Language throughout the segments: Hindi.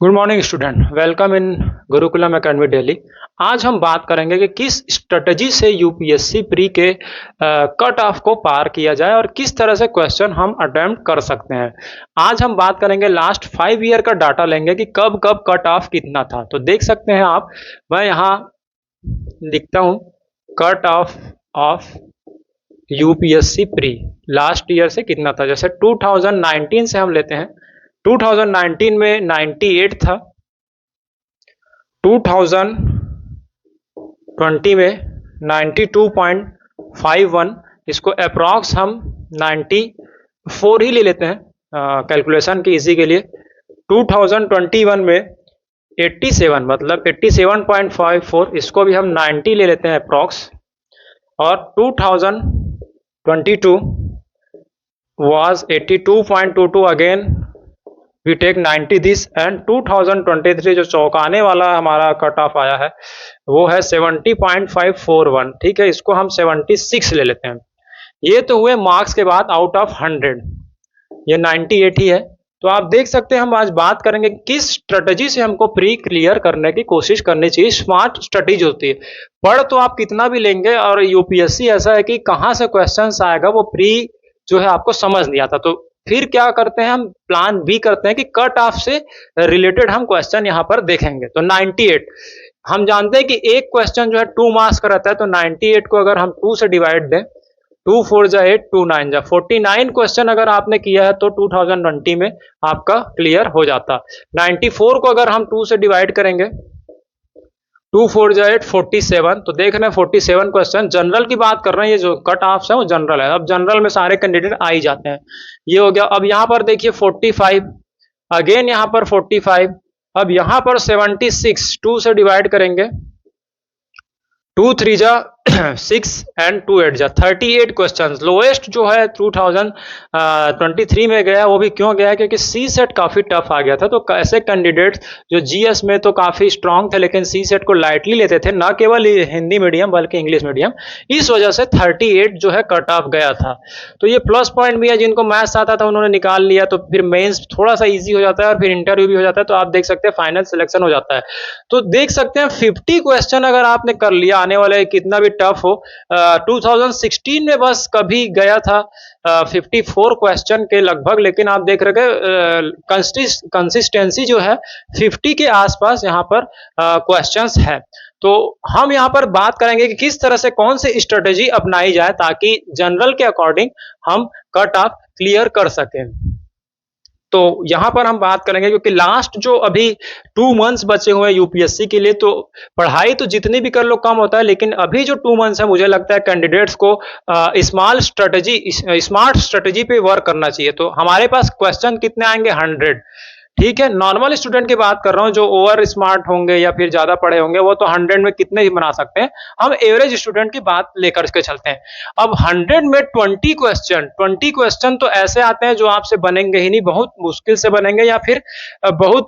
Good morning student, welcome in Gurukulam academy Delhi. आज हम बात करेंगे कि किस स्ट्रेटजी से यूपीएससी प्री के कट ऑफ को पार किया जाए और किस तरह से क्वेश्चन हम अटेम्प्ट कर सकते हैं। आज हम बात करेंगे लास्ट 5 ईयर का डाटा लेंगे कि कब कब कट ऑफ कितना था। तो देख सकते हैं आप, मैं यहाँ लिखता हूँ cut off UPSC pre last year से कितना था। जैसे 2019 से हम लेते हैं, 2019 में 98 था, 2020 में 92.51, इसको अप्रॉक्स हम 94 ही ले लेते हैं कैलकुलेशन की इजी के लिए। 2021 में 87 मतलब 87.54, इसको भी हम 90 ले लेते हैं अप्रॉक्स। और 2022 was 82.22, again we take 90 this. And 2023 जो चौंकाने वाला हमारा कट ऑफ आया है वो है 70.541। ठीक है, इसको हम 76 ले लेते हैं। ये तो हुए मार्क्स के बाद आउट ऑफ 100, ये 98 ही है। तो आप देख सकते हैं हम आज बात करेंगे किस स्ट्रेटजी से हमको प्री क्लियर करने की कोशिश करनी चाहिए। स्मार्ट स्ट्रेटजी होती है, पढ़ तो आप कितना भी लेंगे और यूपीएससी ऐसा है कि कहाँ से क्वेश्चंस आएगा वो प्री जो है आपको समझ नहीं आता। तो फिर क्या करते हैं, हम प्लान बी करते हैं कि कट ऑफ से रिलेटेड हम क्वेश्चन यहाँ पर देखेंगे। तो 98 हम जानते हैं कि एक क्वेश्चन जो है 2 मार्क्स का रहता है, तो 98 को अगर हम 2 से डिवाइड दें, 2 4 जा 8, 2 9 जा 49 क्वेश्चन अगर आपने किया है तो 2020 में आपका क्लियर हो जाता। 94 को अगर हम 2 से डिवाइड करेंगे, 2 4 जा 8, 47, तो देख रहे हैं 47 क्वेश्चन। जनरल की बात कर रहे हैं, ये जो कट ऑफ है वो जनरल है। अब जनरल में सारे कैंडिडेट आ ही जाते हैं, ये हो गया। अब यहाँ पर देखिए 45, अगेन यहाँ पर 45, अब यहाँ पर 76, 2 से डिवाइड करेंगे, 2 3 जा 6 एंड 2 8 जा 38 क्वेश्चंस। लोएस्ट जो है 2023 में गया, वो भी क्यों गया क्योंकि सी सेट काफी टफ आ गया था। तो ऐसे कैंडिडेट्स जो जीएस में तो काफी स्ट्रांग थे लेकिन सी सेट को लाइटली लेते थे, ना केवल हिंदी मीडियम बल्कि इंग्लिश मीडियम, इस वजह से 38 जो है कट ऑफ गया था। तो ये प्लस पॉइंट भी है, जिनको मैथ्स आता था उन्होंने निकाल लिया, तो फिर मेंस थोड़ा सा इजी हो जाता है और फिर इंटरव्यू भी हो जाता है, तो आप देख सकते हैं फाइनल सिलेक्शन हो जाता है। तो देख सकते हैं 50 क्वेश्चन अगर आपने कर लिया, आने वाले कितना भी टफ हो, 2016 में बस कभी गया था 54 क्वेश्चन के लगभग, लेकिन आप देख रहे कंसिस्टेंसी जो है 50 के आसपास यहाँ पर क्वेश्चंस है। तो हम यहाँ पर बात करेंगे कि किस तरह से कौन सी स्ट्रेटेजी अपनाई जाए ताकि जनरल के अकॉर्डिंग हम कट ऑफ क्लियर कर सकें। तो यहां पर हम बात करेंगे क्योंकि लास्ट जो अभी 2 मंथ्स बचे हुए हैं यूपीएससी के लिए, तो पढ़ाई तो जितनी भी कर लो कम होता है, लेकिन अभी जो 2 मंथ्स है मुझे लगता है कैंडिडेट्स को स्मार्ट स्ट्रेटजी पे वर्क करना चाहिए। तो हमारे पास क्वेश्चन कितने आएंगे, 100। ठीक है, नॉर्मल स्टूडेंट की बात कर रहा हूं, जो ओवर स्मार्ट होंगे या फिर ज्यादा पढ़े होंगे वो तो 100 में कितने ही बना सकते हैं। हम एवरेज स्टूडेंट की बात लेकर के चलते हैं। अब 100 में 20 क्वेश्चन तो ऐसे आते हैं जो आपसे बनेंगे ही नहीं, बहुत मुश्किल से बनेंगे या फिर बहुत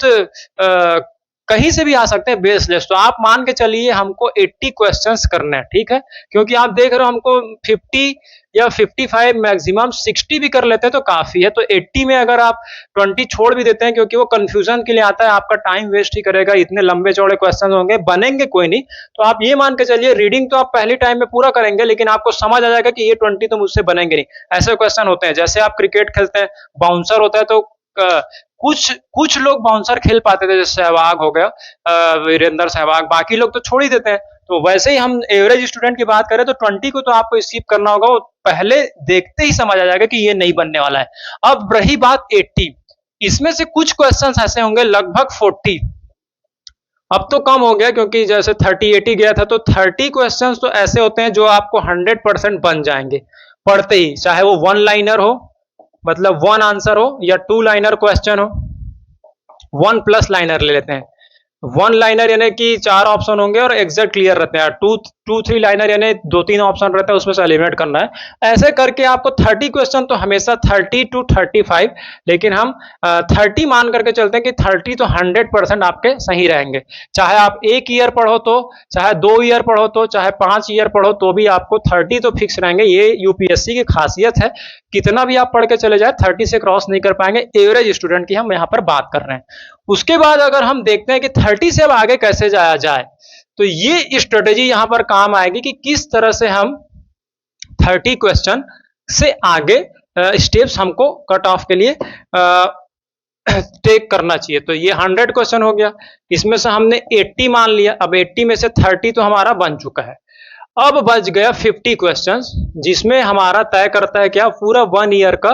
कहीं से भी आ सकते हैं बेसलेस। तो आप मान के चलिए हमको 80 क्वेश्चंस करने हैं, ठीक है, क्योंकि आप देख रहे हो हमको 50 या 55 मैक्सिमम 60 भी कर लेते हैं तो काफी है। तो 80 में अगर आप 20 छोड़ भी देते हैं क्योंकि वो कंफ्यूजन के लिए आता है, आपका टाइम वेस्ट ही करेगा, इतने लंबे चौड़े क्वेश्चन होंगे, बनेंगे कोई नहीं। तो आप ये मान के चलिए रीडिंग तो आप पहले टाइम में पूरा करेंगे, लेकिन आपको समझ आ जाएगा कि ये 20 तो मुझसे बनेंगे नहीं। ऐसे क्वेश्चन होते हैं, जैसे आप क्रिकेट खेलते हैं, बाउंसर होता है, तो कुछ लोग बाउंसर खेल पाते थे, जैसे सहवाग हो गया, वीरेंद्र सहवाग, बाकी लोग तो छोड़ ही देते हैं। तो वैसे ही हम एवरेज स्टूडेंट की बात करें तो 20 को तो आपको स्किप करना होगा, वो पहले देखते ही समझ आ जाएगा कि ये नहीं बनने वाला है। अब रही बात 80, इसमें से कुछ क्वेश्चंस ऐसे होंगे लगभग 40, अब तो कम हो गया क्योंकि जैसे 30 80 गया था, तो 30 क्वेश्चंस तो ऐसे होते हैं जो आपको 100% बन जाएंगे पढ़ते ही, चाहे वो 1 लाइनर हो, मतलब 1 आंसर हो, या 2 लाइनर क्वेश्चन हो। 1 प्लस लाइनर ले लेते हैं, 1 लाइनर यानी कि 4 ऑप्शन होंगे और एग्जैक्ट क्लियर रहते हैं। 2 2-3 लाइनर यानी 2-3 ऑप्शन रहता है, उसमें से एलिमिनेट करना है। ऐसे करके आपको 30 क्वेश्चन तो हमेशा 30 to 35, लेकिन हम 30 मान करके चलते हैं कि 30 तो 100% आपके सही रहेंगे। चाहे आप 1 ईयर पढ़ो तो, चाहे 2 ईयर पढ़ो तो, चाहे 5 ईयर पढ़ो तो भी आपको 30 तो फिक्स रहेंगे। ये यूपीएससी की खासियत है, कितना भी आप पढ़ के चले जाए 30 से क्रॉस नहीं कर पाएंगे। एवरेज स्टूडेंट की हम यहाँ पर बात कर रहे हैं। उसके बाद अगर हम देखते हैं कि 30 से अब आगे कैसे जाया जाए, तो ये स्ट्रेटेजी यहां पर काम आएगी कि किस तरह से हम 30 क्वेश्चन से आगे स्टेप्स हमको कट ऑफ के लिए टेक करना चाहिए। तो ये 100 क्वेश्चन हो गया, इसमें से हमने 80 मान लिया। अब 80 में से 30 तो हमारा बन चुका है। अब बच गया 50 क्वेश्चंस, जिसमें हमारा तय करता है क्या, पूरा 1 ईयर का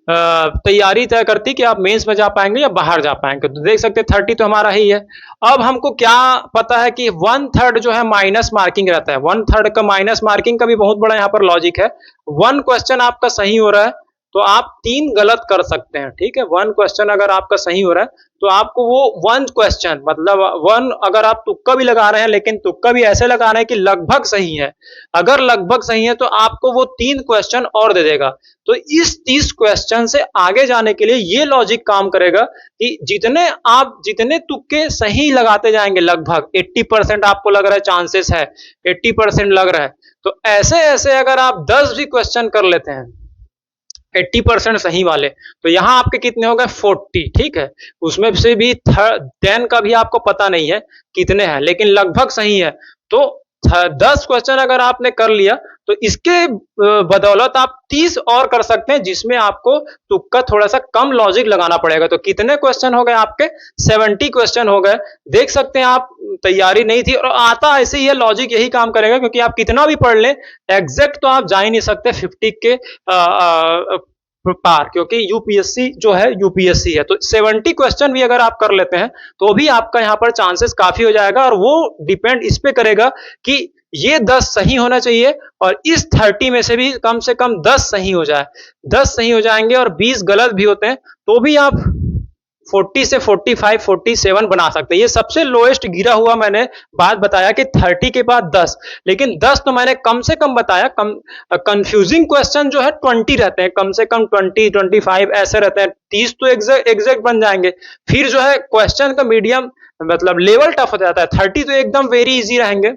तैयारी तय करती है कि आप मेंस में जा पाएंगे या बाहर जा पाएंगे। तो देख सकते हैं 30 तो हमारा ही है। अब हमको क्या पता है कि 1/3 जो है माइनस मार्किंग रहता है। 1/3 का माइनस मार्किंग का भी बहुत बड़ा यहाँ पर लॉजिक है। 1 क्वेश्चन आपका सही हो रहा है तो आप 3 गलत कर सकते हैं, ठीक है। 1 क्वेश्चन अगर आपका सही हो रहा है तो आपको वो 1 क्वेश्चन मतलब 1 अगर आप तुक्का भी लगा रहे हैं, लेकिन तुक्का भी ऐसे लगा रहे हैं कि लगभग सही है, अगर लगभग सही है तो आपको वो 3 क्वेश्चन और दे देगा। तो इस 30 क्वेश्चन से आगे जाने के लिए ये लॉजिक काम करेगा कि जितने तुक्के सही लगाते जाएंगे, लगभग 80% आपको लग रहा है चांसेस है, 80% लग रहा है, तो ऐसे ऐसे अगर आप 10 भी क्वेश्चन कर लेते हैं 80% सही वाले, तो यहां आपके कितने हो गए 40, ठीक है। उसमें से भी 10 का भी आपको पता नहीं है कितने हैं, लेकिन लगभग सही है। तो 10 क्वेश्चन अगर आपने कर लिया तो इसके बदौलत आप 30 और कर सकते हैं, जिसमें आपको तुक्का थोड़ा सा कम लॉजिक लगाना पड़ेगा। तो कितने क्वेश्चन हो गए आपके 70 क्वेश्चन हो गए। देख सकते हैं आप तैयारी नहीं थी और आता ऐसे ही है, लॉजिक यही काम करेगा, क्योंकि आप कितना भी पढ़ लें एग्जैक्ट तो आप जा ही नहीं सकते 50 के पार, क्योंकि यूपीएससी जो है यूपीएससी है। तो 70 क्वेश्चन भी अगर आप कर लेते हैं तो भी आपका यहां पर चांसेस काफी हो जाएगा। और वो डिपेंड इस पे करेगा कि ये 10 सही होना चाहिए और इस 30 में से कम 10 सही हो जाए। 10 सही हो जाएंगे और 20 गलत भी होते हैं तो भी आप 40 से 45 47 बना सकते हैं। ये सबसे लोएस्ट गिरा हुआ मैंने बात बताया कि 30 के बाद 10, लेकिन 10 तो मैंने कम से कम बताया। कंफ्यूजिंग क्वेश्चन जो है 20 रहते हैं, कम से कम 20 25 ऐसे रहते हैं। 30 तो एग्जैक्ट बन जाएंगे। फिर जो है क्वेश्चन का मीडियम मतलब लेवल टफ हो जाता है। 30 तो एकदम वेरी इजी रहेंगे,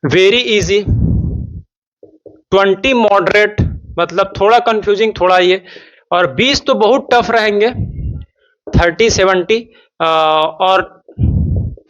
वेरी इजी। 20 मॉडरेट मतलब थोड़ा कंफ्यूजिंग थोड़ा ये, और 20 तो बहुत टफ रहेंगे 30 70, और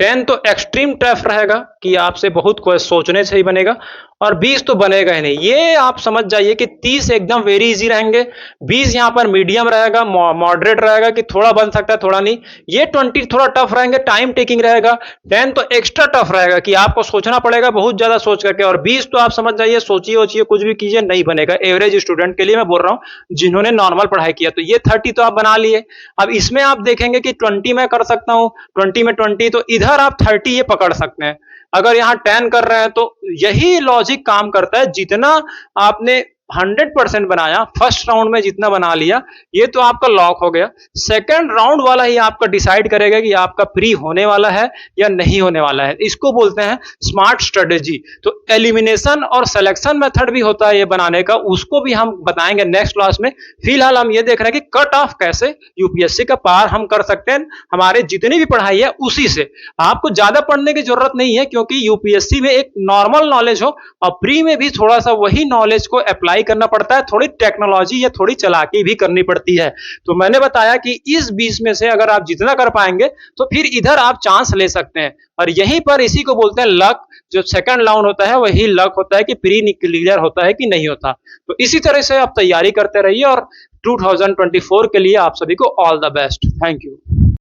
10 तो एक्सट्रीम टफ रहेगा कि आपसे बहुत कुछ सोचने से ही बनेगा, और 20 तो बनेगा ही नहीं। ये आप समझ जाइए कि 30 एकदम वेरी इजी रहेंगे, 20 यहां पर मीडियम रहेगा, मॉडरेट रहेगा कि थोड़ा बन सकता है थोड़ा नहीं, ये 20 थोड़ा टफ रहेंगे, टाइम टेकिंग रहेगा, 10 तो एक्स्ट्रा टफ रहेगा कि आपको सोचना पड़ेगा बहुत ज्यादा सोच करके, और 20 तो आप समझ जाइए सोचिए वोचिए कुछ भी कीजिए नहीं बनेगा। एवरेज स्टूडेंट के लिए मैं बोल रहा हूं जिन्होंने नॉर्मल पढ़ाई किया। तो ये 30 तो आप बना लिए। अब इसमें आप देखेंगे कि 20 में कर सकता हूं, 20 में 20, तो इधर आप 30 ये पकड़ सकते हैं। अगर यहां 10 कर रहे हैं तो यही लॉजिक काम करता है, जितना आपने 100% बनाया फर्स्ट राउंड में, जितना बना लिया ये तो आपका लॉक हो गया। सेकंड राउंड वाला ही आपका डिसाइड करेगा कि आपका प्री होने वाला है या नहीं होने वाला है। इसको बोलते हैं स्मार्ट स्ट्रेटेजी। तो एलिमिनेशन और सिलेक्शन मेथड भी होता है ये बनाने का, उसको भी हम बताएंगे नेक्स्ट क्लास में। फिलहाल हम ये देख रहे हैं कि कट ऑफ कैसे यूपीएससी का पार हम कर सकते हैं हमारे जितनी भी पढ़ाई है उसी से। आपको ज्यादा पढ़ने की जरूरत नहीं है, क्योंकि यूपीएससी में एक नॉर्मल नॉलेज हो और प्री में भी थोड़ा सा वही नॉलेज को अप्लाई करना पड़ता है, थोड़ी टेक्नोलॉजी या थोड़ी चालाकी भी करनी पड़ती है। तो मैंने बताया कि इस 20 में से अगर आप जितना कर पाएंगे तो फिर इधर आप चांस ले सकते हैं, और यहीं पर इसी को बोलते हैं लक। जो सेकंड राउंड होता है वही लक होता है कि प्री क्लियर होता है कि नहीं होता। तो इसी तरह से आप तैयारी करते रहिए, और 2024 के लिए आप सभी को all the best. Thank you.